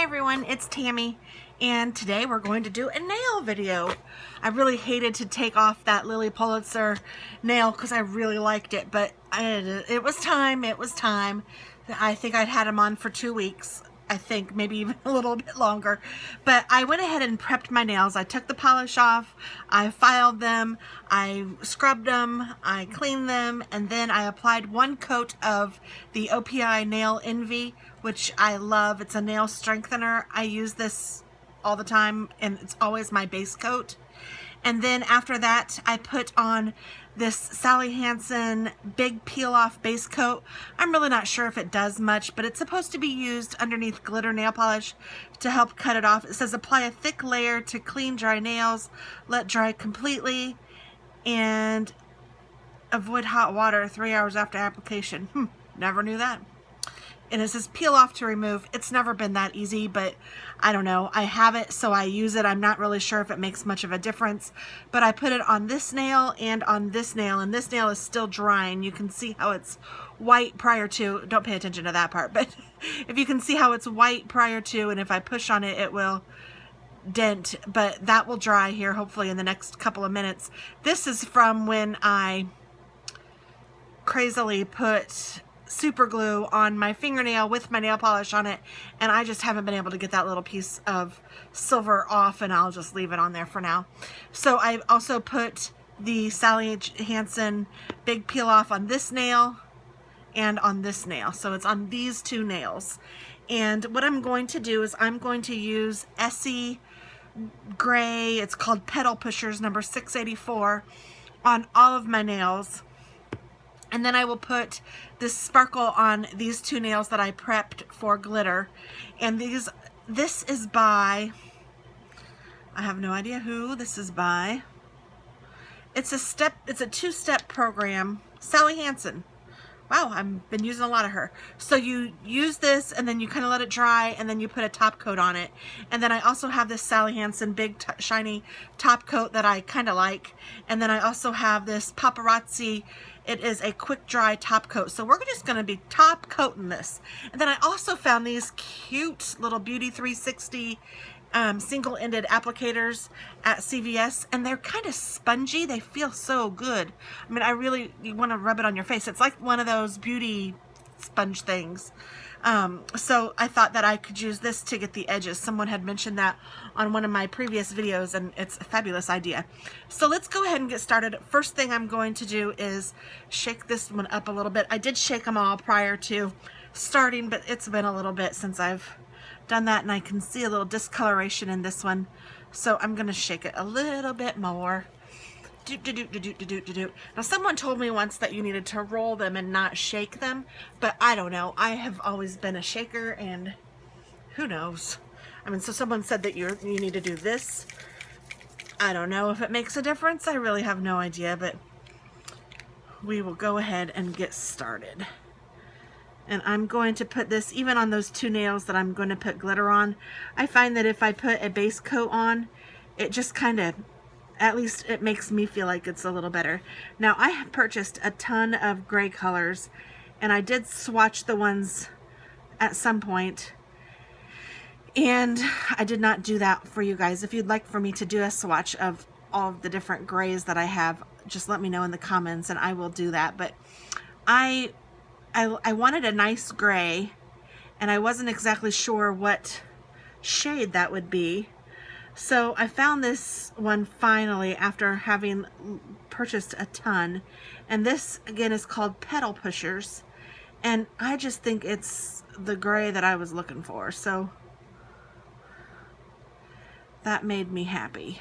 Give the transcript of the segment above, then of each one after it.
everyone, it's Tammy, and today we're going to do a nail video. I really hated to take off that Lily Pulitzer nail because I really liked it, but it was time. I think I'd had them on for 2 weeks. I think maybe even a little bit longer, but I went ahead and prepped my nails. I took the polish off, I filed them, I scrubbed them, I cleaned them, and then I applied 1 coat of the OPI Nail Envy, which I love. It's a nail strengthener. I use this all the time and it's always my base coat. And then after that, I put on this Sally Hansen Big Peel Off Base Coat. I'm really not sure if it does much, but it's supposed to be used underneath glitter nail polish to help cut it off. It says apply a thick layer to clean dry nails, let dry completely, and avoid hot water 3 hours after application. Never knew that. And it says peel off to remove. It's never been that easy, but I don't know. I have it, so I use it. I'm not really sure if it makes much of a difference, but I put it on this nail and on this nail, and this nail is still drying. You can see how it's white prior to, don't pay attention to that part, but if you can see how it's white prior to, and if I push on it, it will dent, but that will dry here hopefully in the next couple of minutes. This is from when I crazily put super glue on my fingernail with my nail polish on it, and I just haven't been able to get that little piece of silver off, and I'll just leave it on there for now. So I also put the Sally Hansen Big Peel Off on this nail and on this nail, so it's on these 2 nails. And what I'm going to do is I'm going to use Essie Gray, it's called Petal Pushers number 684, on all of my nails. And then I will put this sparkle on these 2 nails that I prepped for glitter. And this is by, I have no idea who this is by. It's a 2-step program. Sally Hansen. Wow, I've been using a lot of her. So you use this and then you kind of let it dry and then you put a top coat on it. And then I also have this Sally Hansen big shiny top coat that I kind of like. And then I also have this Paparazzi. It is a quick dry top coat. So we're just going to be top coating this. And then I also found these cute little Beauty 360 single-ended applicators at CVS, and they're kind of spongy. They feel so good. I mean, you want to rub it on your face. It's like one of those beauty sponge things. So I thought that I could use this to get the edges. Someone had mentioned that on one of my previous videos, and it's a fabulous idea. So let's go ahead and get started. First thing I'm going to do is shake this one up a little bit. I did shake them all prior to starting, but it's been a little bit since I've done that, and I can see a little discoloration in this one, so I'm gonna shake it a little bit more. Now someone told me once that you needed to roll them and not shake them, but I don't know. I have always been a shaker, and who knows. I mean, so someone said that you need to do this. I don't know if it makes a difference. I really have no idea, but we will go ahead and get started. And I'm going to put this even on those 2 nails that I'm going to put glitter on. I find that if I put a base coat on, it just kind of, at least it makes me feel like it's a little better. Now, I have purchased a ton of gray colors, and I did swatch the ones at some point, and I did not do that for you guys. If you'd like for me to do a swatch of all of the different grays that I have, just let me know in the comments and I will do that. But I wanted a nice gray, and I wasn't exactly sure what shade that would be. So I found this one finally after having purchased a ton. And this, again, is called Petal Pushers. And I just think it's the gray that I was looking for. So that made me happy.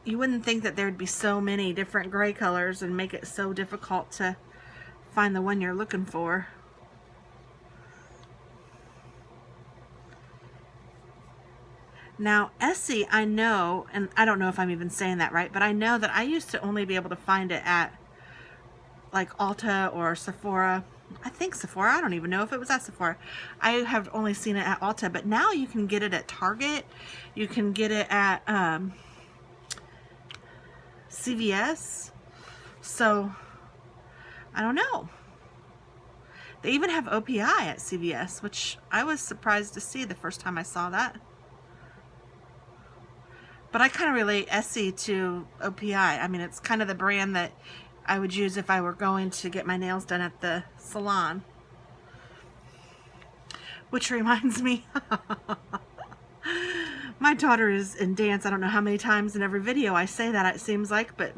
You wouldn't think that there'd be so many different gray colors and make it so difficult to find the one you're looking for. Now, Essie, I know, and I don't know if I'm even saying that right, but I know that I used to only be able to find it at like Ulta or Sephora. I think Sephora. I don't even know if it was at Sephora. I have only seen it at Ulta, but now you can get it at Target. You can get it at CVS. So I don't know. They even have OPI at CVS, which I was surprised to see the first time I saw that. But I kind of relate Essie to OPI. I mean, it's kind of the brand that I would use if I were going to get my nails done at the salon. Which reminds me, my daughter is in dance. I don't know how many times in every video I say that, it seems like, but,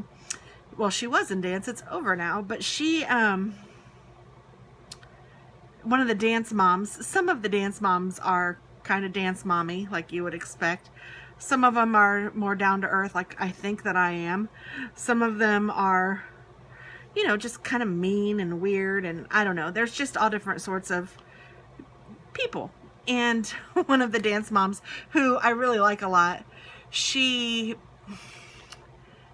well, she was in dance. It's over now. But she, one of the dance moms, some of the dance moms are kind of dance mommy, like you would expect. Some of them are more down to earth, like I think that I am. Some of them are, you know, just kind of mean and weird, and I don't know. There's just all different sorts of people. And one of the dance moms, who I really like a lot, she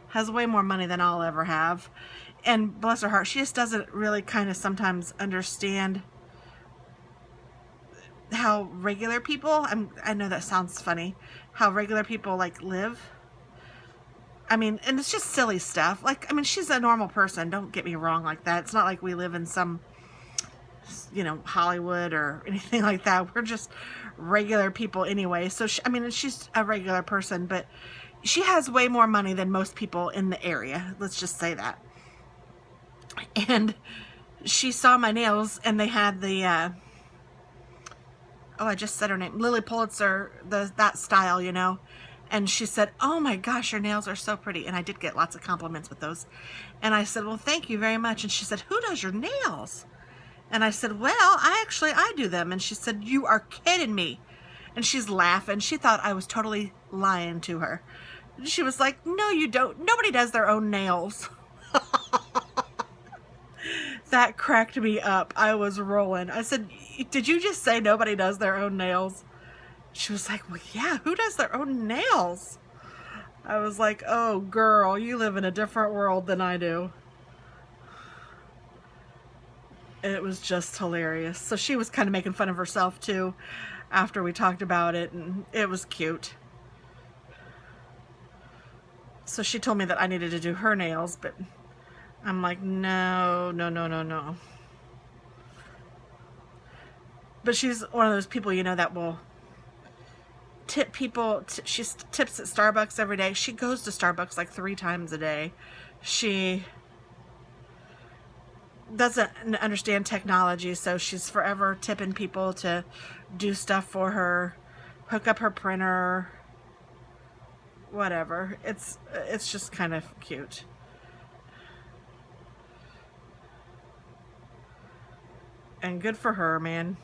has way more money than I'll ever have. And bless her heart, she just doesn't really kind of sometimes understand how regular people, I know that sounds funny, how regular people like live. I mean, and it's just silly stuff. Like, I mean, she's a normal person, don't get me wrong like that. It's not like we live in some, you know, Hollywood or anything like that. We're just regular people anyway. So, I mean, she's a regular person, but she has way more money than most people in the area. Let's just say that. And she saw my nails, and they had the, oh, I just said her name, Lily Pulitzer, that style, you know. And she said, oh my gosh, your nails are so pretty. And I did get lots of compliments with those. And I said, well, thank you very much. And she said, who does your nails? And I said, well, I do them. And she said, you are kidding me. And she's laughing. She thought I was totally lying to her. She was like, no, you don't. Nobody does their own nails. That cracked me up. I was rolling. I said, did you just say nobody does their own nails? She was like, well, yeah, who does their own nails? I was like, oh, girl, you live in a different world than I do. It was just hilarious. So she was kind of making fun of herself, too, after we talked about it, and it was cute. So she told me that I needed to do her nails, but I'm like, no, no, no, no, no. But she's one of those people, you know, that will tip people. She tips at Starbucks every day. She goes to Starbucks like 3 times a day. She doesn't understand technology, so she's forever tipping people to do stuff for her, hook up her printer, whatever. It's just kind of cute. And good for her, man.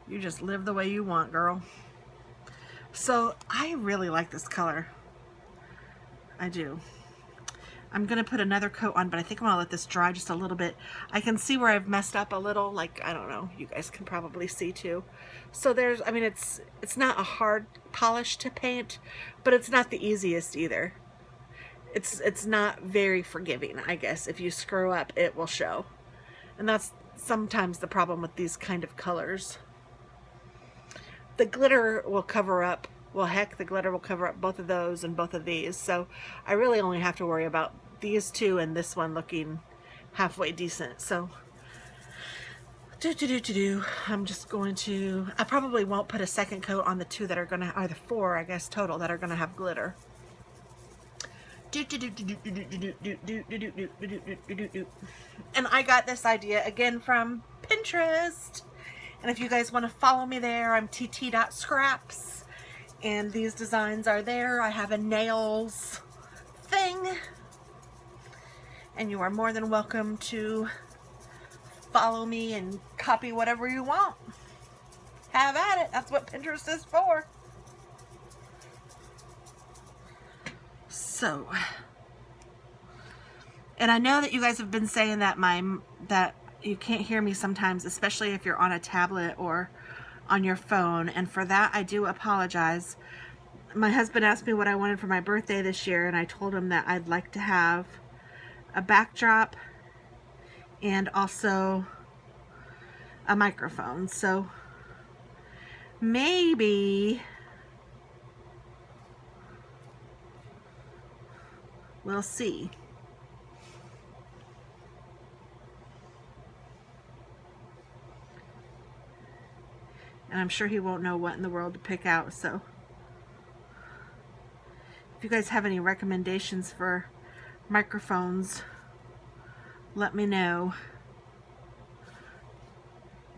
You just live the way you want, girl. So I really like this color. I do. I'm going to put another coat on, but I think I'm going to let this dry just a little bit. I can see where I've messed up a little. Like, I don't know. You guys can probably see too. So there's, I mean, it's not a hard polish to paint, but it's not the easiest either. It's not very forgiving, I guess. If you screw up, it will show. And that's sometimes the problem with these kind of colors. The glitter will cover up, well, heck, the glitter will cover up both of those and both of these. So I really only have to worry about these two and this one looking halfway decent. So I'm just going to, I probably won't put a second coat on the 2 that are going to, or the 4, I guess, total, that are going to have glitter. And I got this idea again from Pinterest. And if you guys want to follow me there, I'm TT.Scraps. And these designs are there. I have a nails thing. And you are more than welcome to follow me and copy whatever you want. Have at it. That's what Pinterest is for. So, and I know that you guys have been saying that that you can't hear me sometimes, especially if you're on a tablet or on your phone, and for that I do apologize. My husband asked me what I wanted for my birthday this year, and I told him that I'd like to have a backdrop and also a microphone. So maybe we'll see. And I'm sure he won't know what in the world to pick out, so if you guys have any recommendations for microphones, let me know.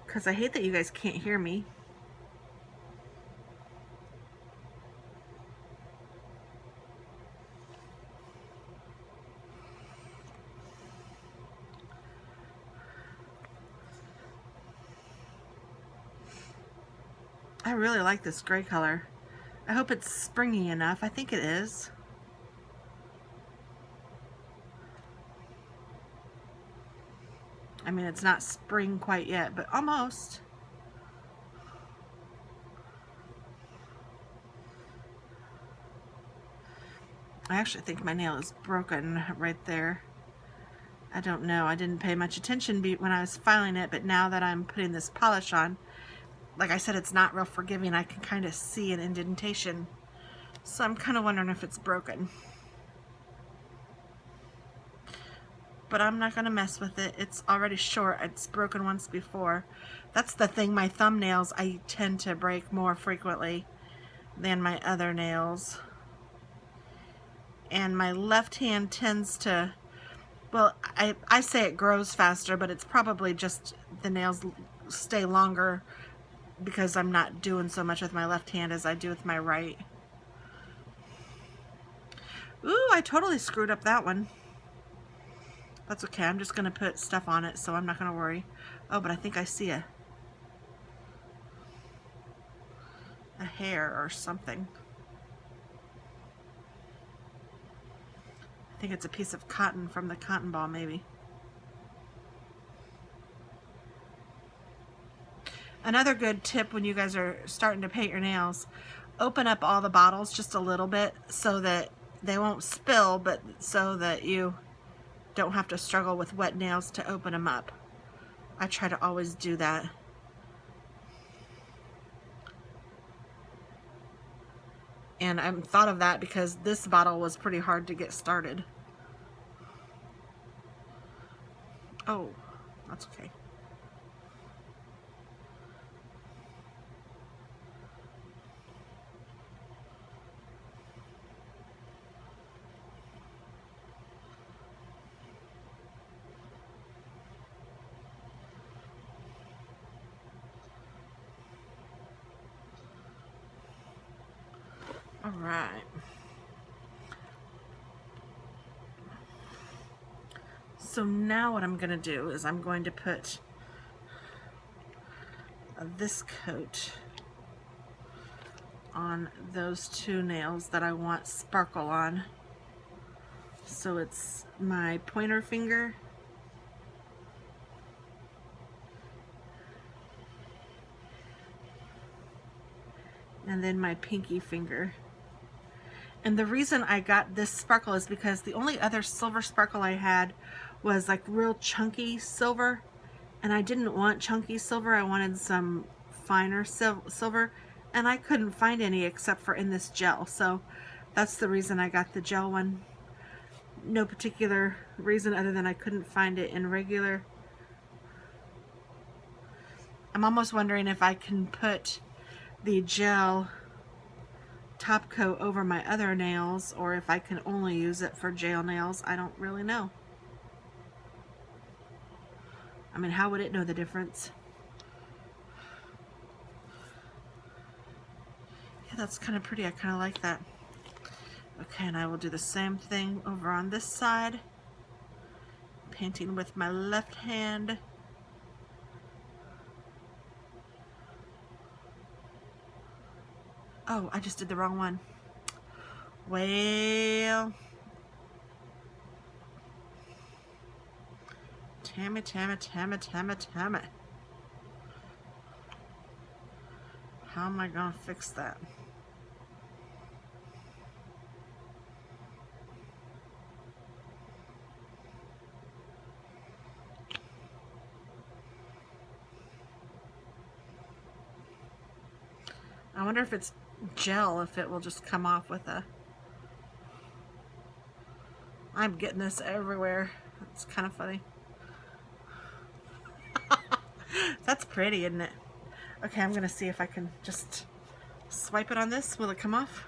Because I hate that you guys can't hear me. I really like this gray color. I hope it's springy enough. I think it is. I mean, it's not spring quite yet, but almost. I actually think my nail is broken right there. I don't know. I didn't pay much attention when I was filing it, but now that I'm putting this polish on, like I said, it's not real forgiving. I can kind of see an indentation. So I'm kind of wondering if it's broken. But I'm not going to mess with it. It's already short. It's broken once before. That's the thing. My thumbnails, I tend to break more frequently than my other nails. And my left hand tends to, well, I say it grows faster, but it's probably just the nails stay longer because I'm not doing so much with my left hand as I do with my right. Ooh, I totally screwed up that one. That's okay. I'm just going to put stuff on it, so I'm not going to worry. Oh, but I think I see a hair or something. I think it's a piece of cotton from the cotton ball, maybe. Another good tip when you guys are starting to paint your nails, open up all the bottles just a little bit so that they won't spill, but so that you don't have to struggle with wet nails to open them up. I try to always do that. And I thought of that because this bottle was pretty hard to get started. Oh, that's okay. All right. So now what I'm going to do is I'm going to put this coat on those two nails that I want sparkle on. So it's my pointer finger and then my pinky finger. And the reason I got this sparkle is because the only other silver sparkle I had was like real chunky silver, and I didn't want chunky silver. I wanted some finer silver, and I couldn't find any except for in this gel. So that's the reason I got the gel one. No particular reason other than I couldn't find it in regular. I'm almost wondering if I can put the gel top coat over my other nails, or if I can only use it for gel nails. I don't really know. I mean, how would it know the difference? Yeah, that's kind of pretty. I kind of like that. Okay, and I will do the same thing over on this side. Painting with my left hand. Oh, I just did the wrong one. Well, Tammy. How am I gonna fix that? I wonder if it's gel, if it will just come off with a... I'm getting this everywhere. It's kind of funny. That's pretty, isn't it? Okay, I'm gonna see if I can just swipe it on this. Will it come off?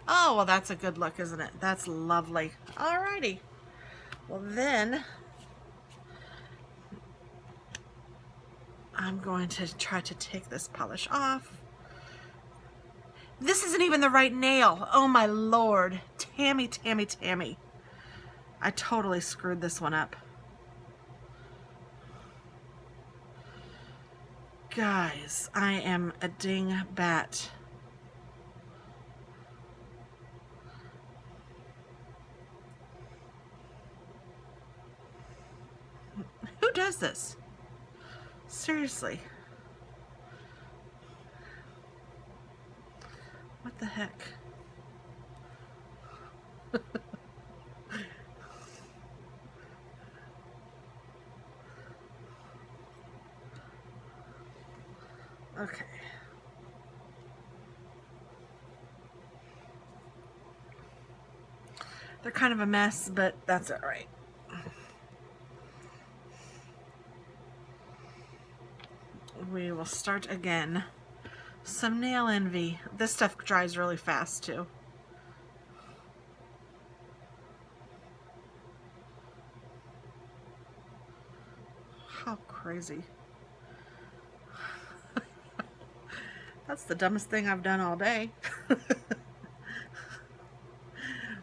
Oh, well, that's a good look, isn't it? That's lovely. Alrighty. Well, then I'm going to try to take this polish off. This isn't even the right nail. Oh my Lord. Tammy, Tammy, Tammy. I totally screwed this one up. Guys, I am a dingbat. Who does this? Seriously. What the heck? Okay. They're kind of a mess, but that's all right. We will start again. Some nail envy. This stuff dries really fast too. How crazy. That's the dumbest thing I've done all day.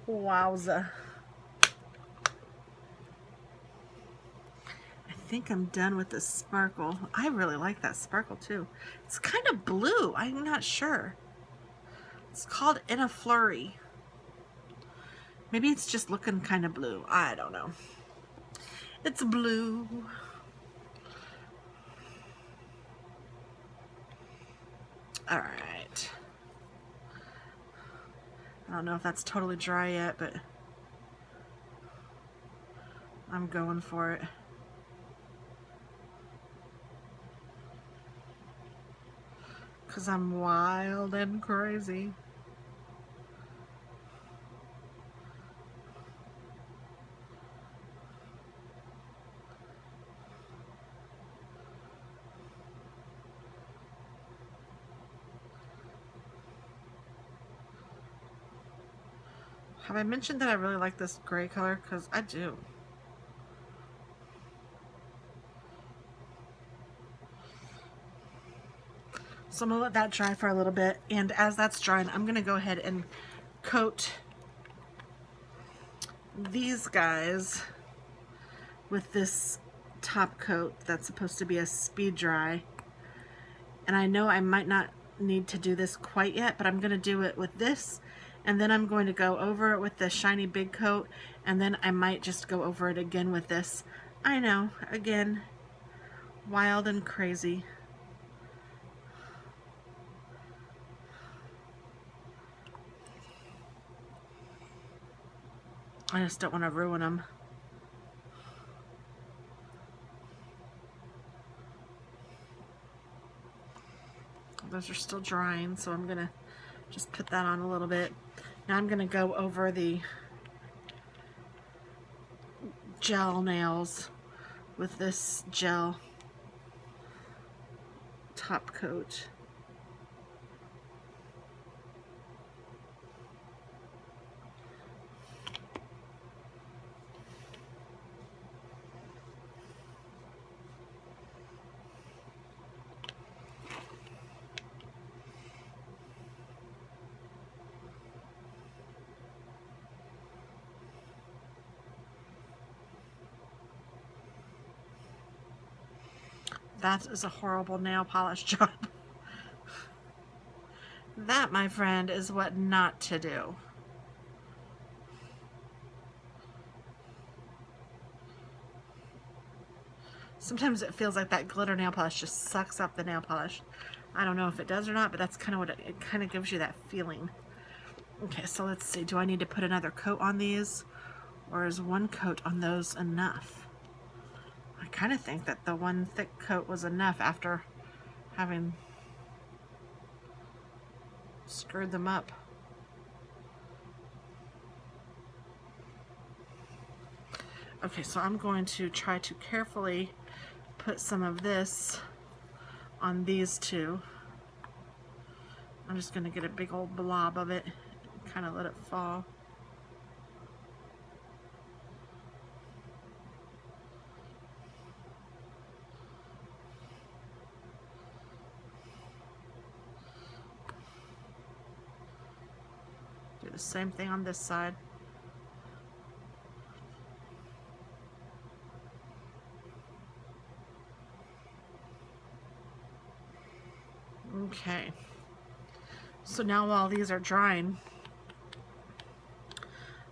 Wowza. I think I'm done with this sparkle. I really like that sparkle too. It's kind of blue. I'm not sure. It's called In a Flurry. Maybe it's just looking kind of blue. I don't know. It's blue. All right. I don't know if that's totally dry yet, but I'm going for it. Because I'm wild and crazy. Have I mentioned that I really like this gray color? Because I do. So I'm going to let that dry for a little bit. And as that's drying, I'm going to go ahead and coat these guys with this top coat that's supposed to be a speed dry. And I know I might not need to do this quite yet, but I'm going to do it with this. And then I'm going to go over it with the shiny big coat. And then I might just go over it again with this. I know, again, wild and crazy. I just don't want to ruin them. Those are still drying, so I'm going to just put that on a little bit. Now I'm going to go over the gel nails with this gel top coat. That is a horrible nail polish job. That, my friend, is what not to do. Sometimes it feels like that glitter nail polish just sucks up the nail polish. I don't know if it does or not, but that's kind of what it kind of gives you that feeling. Okay, so let's see. Do I need to put another coat on these? Or is one coat on those enough? I kind of think that the one thick coat was enough after having screwed them up. Okay, so I'm going to try to carefully put some of this on these two. I'm just going to get a big old blob of it and kind of let it fall. Do the same thing on this side. Okay. So now while these are drying,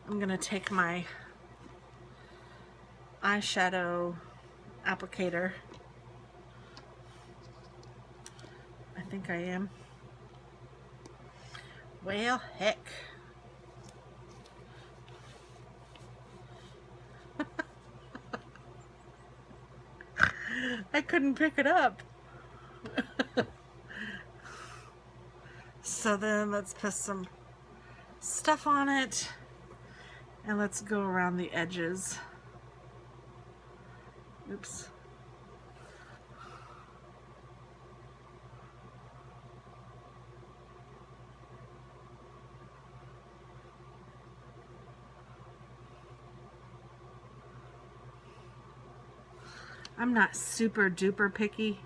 I'm going to take my eyeshadow applicator. I think I am. Well, heck. I couldn't pick it up. So then let's put some stuff on it and let's go around the edges. Oops. I'm not super duper picky.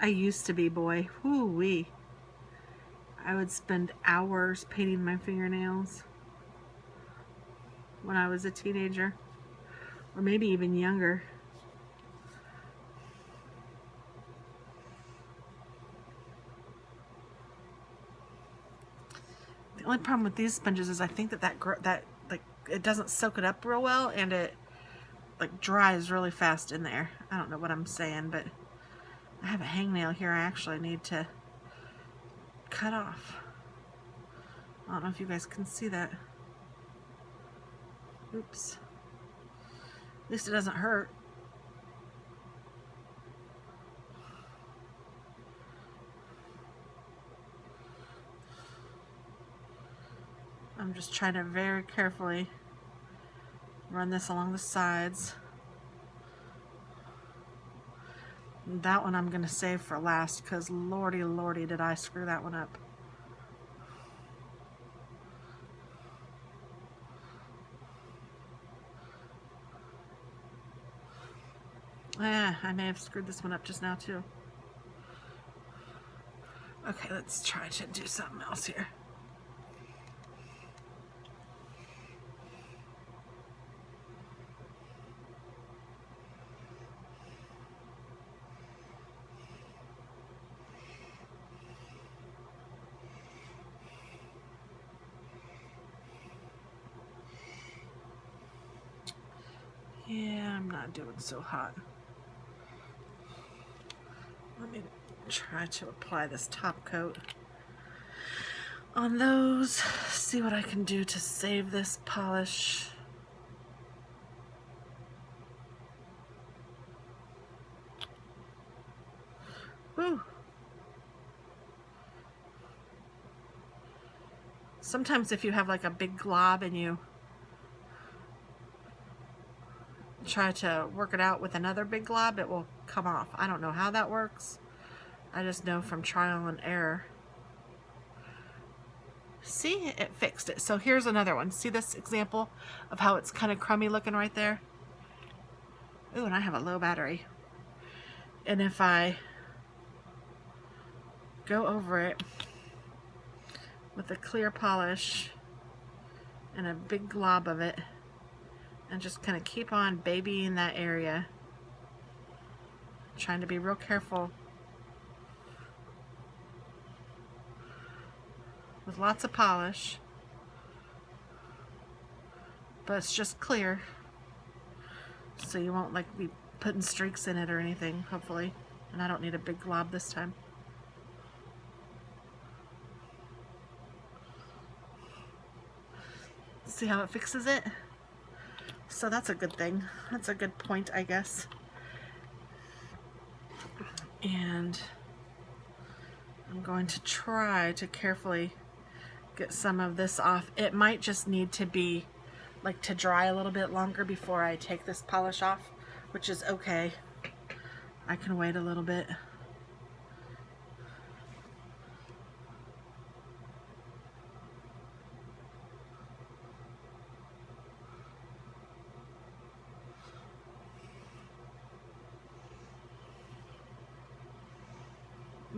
I used to be, boy. Whoo-wee. I would spend hours painting my fingernails when I was a teenager, or maybe even younger. The only problem with these sponges is I think that like it doesn't soak it up real well, and it like dries really fast in there. I don't know what I'm saying, but I have a hangnail here I actually need to cut off. I don't know if you guys can see that. Oops. At least it doesn't hurt. I'm just trying to very carefully run this along the sides. That one I'm going to save for last because lordy lordy did I screw that one up. I may have screwed this one up just now too. Okay, let's try to do something else here. Yeah, I'm not doing so hot. Let me try to apply this top coat on those. See what I can do to save this polish. Woo. Sometimes if you have like a big glob and you try to work it out with another big glob, it will come off. I don't know how that works. I just know from trial and error. See, it fixed it. So here's another one. See this example of how it's kind of crummy looking right there? Ooh, and I have a low battery. And if I go over it with a clear polish and a big glob of it, and just kind of keep on babying that area. Trying to be real careful with lots of polish, but it's just clear, so you won't like be putting streaks in it or anything, hopefully. And I don't need a big glob this time. See how it fixes it? So that's a good thing. That's a good point, I guess. And I'm going to try to carefully get some of this off. It might just need to be like to dry a little bit longer before I take this polish off, which is okay. I can wait a little bit.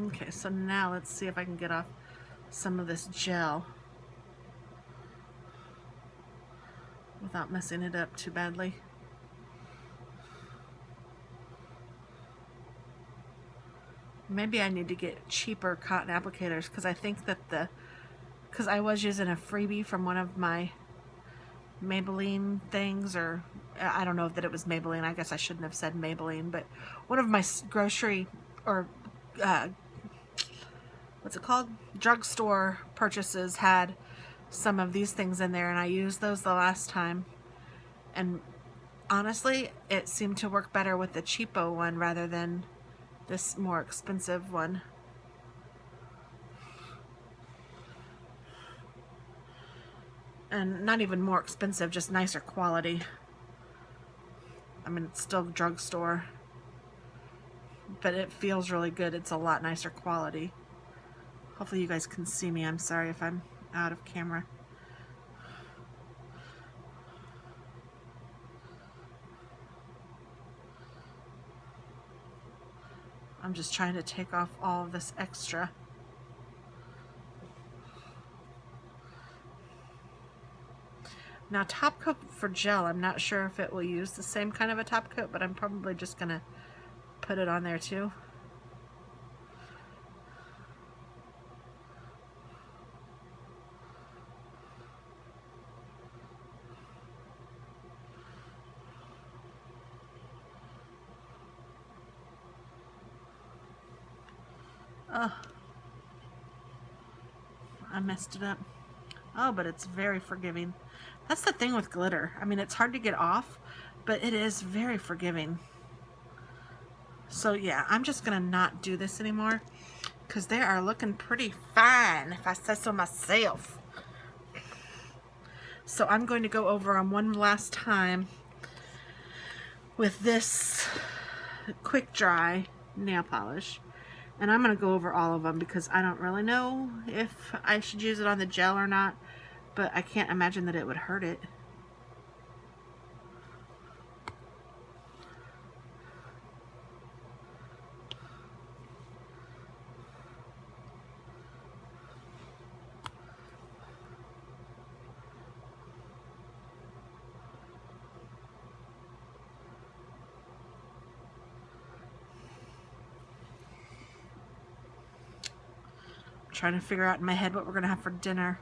Okay, so now let's see if I can get off some of this gel without messing it up too badly. Maybe I need to get cheaper cotton applicators, because I think that because I was using a freebie from one of my Maybelline things, or I don't know that it was Maybelline. I guess I shouldn't have said Maybelline, but one of my grocery or what's it called? Drugstore purchases had some of these things in there, and I used those the last time. And honestly, it seemed to work better with the cheapo one rather than this more expensive one. And not even more expensive, just nicer quality. I mean, it's still drugstore, but it feels really good. It's a lot nicer quality. Hopefully you guys can see me. I'm sorry if I'm out of camera. I'm just trying to take off all of this extra. Now, top coat for gel, I'm not sure if it will use the same kind of a top coat, but I'm probably just gonna put it on there too. Oh, I messed it up. Oh, but it's very forgiving. That's the thing with glitter. I mean, it's hard to get off, but it is very forgiving. So yeah, I'm just gonna not do this anymore because they are looking pretty fine, if I say so myself. So I'm going to go over them one last time with this quick dry nail polish. And I'm going to go over all of them because I don't really know if I should use it on the gel or not, but I can't imagine that it would hurt it. Trying to figure out in my head what we're gonna have for dinner.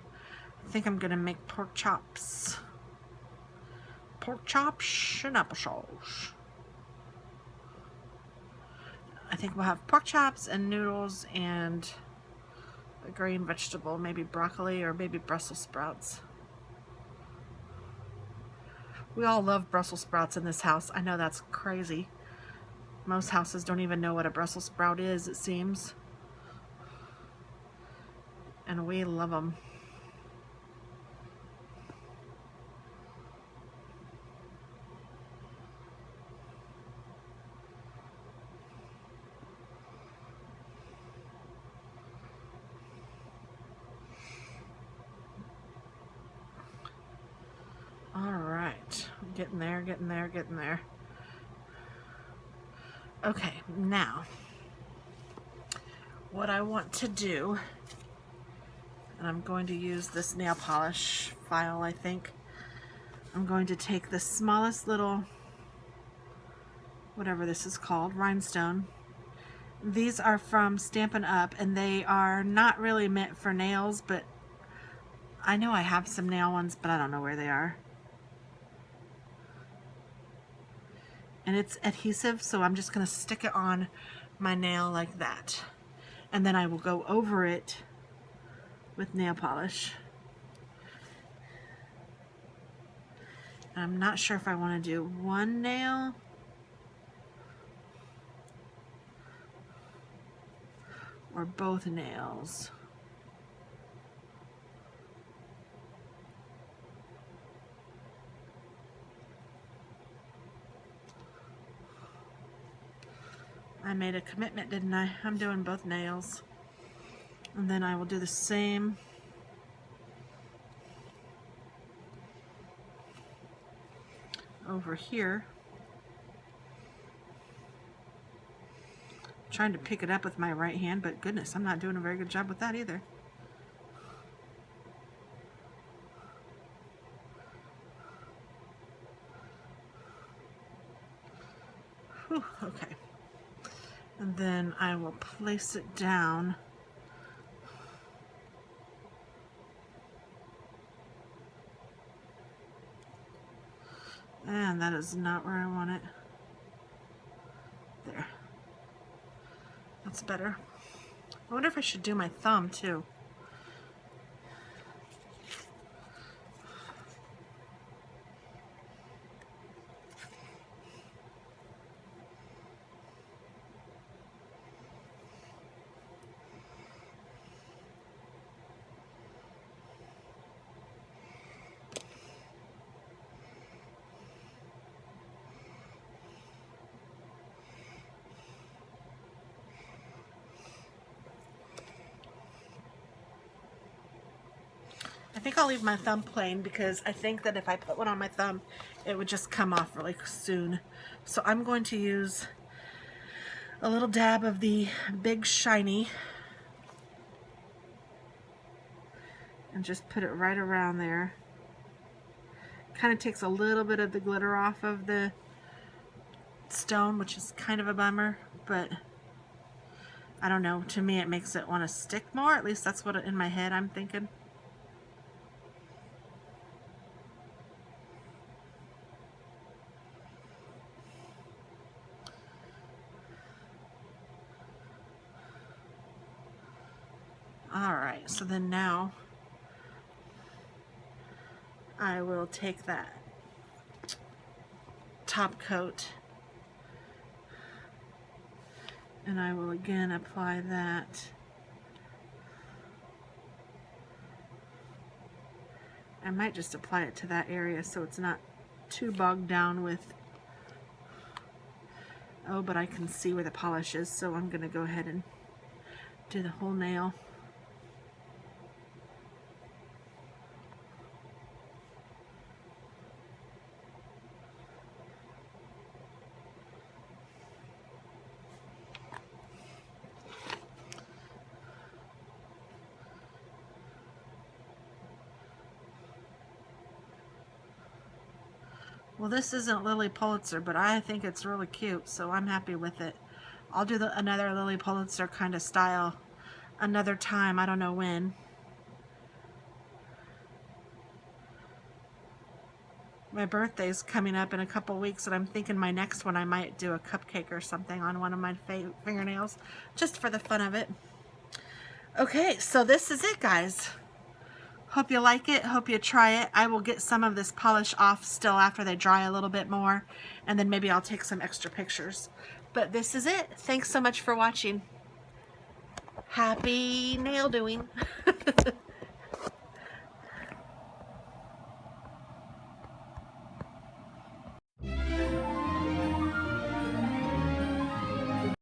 I think I'm gonna make pork chops. Pork chops and applesauce. I think we'll have pork chops and noodles and a green vegetable, maybe broccoli or maybe Brussels sprouts. We all love Brussels sprouts in this house. I know that's crazy. Most houses don't even know what a Brussels sprout is, it seems. And we love them. All right, getting there, getting there, getting there. Okay, now what I want to do, and I'm going to use this nail polish file, I think. I'm going to take the smallest little, whatever this is called, rhinestone. These are from Stampin' Up, and they are not really meant for nails, but I know I have some nail ones, but I don't know where they are. And it's adhesive, so I'm just going to stick it on my nail like that. And then I will go over it with nail polish. I'm not sure if I want to do one nail or both nails. I made a commitment, didn't I? I'm doing both nails. And then I will do the same over here. I'm trying to pick it up with my right hand, but goodness, I'm not doing a very good job with that either. Whew, okay. And then I will place it down. And that is not where I want it. There. That's better. I wonder if I should do my thumb too. I think I'll leave my thumb plain because I think that if I put one on my thumb, it would just come off really soon. So I'm going to use a little dab of the Big Shiny and just put it right around there. Kind of takes a little bit of the glitter off of the stone, which is kind of a bummer, but I don't know. To me, it makes it want to stick more. At least that's what in my head I'm thinking. Alright, so then now I will take that top coat and I will again apply that. I might just apply it to that area so it's not too bogged down with, oh, but I can see where the polish is, so I'm going to go ahead and do the whole nail. Well, this isn't Lily Pulitzer, but I think it's really cute, so I'm happy with it. I'll do another Lily Pulitzer kind of style another time. I don't know when. My birthday's coming up in a couple weeks, and I'm thinking my next one I might do a cupcake or something on one of my fingernails, just for the fun of it. Okay, so this is it, guys. Hope you like it. Hope you try it. I will get some of this polish off still after they dry a little bit more, and then maybe I'll take some extra pictures. But this is it. Thanks so much for watching. Happy nail doing.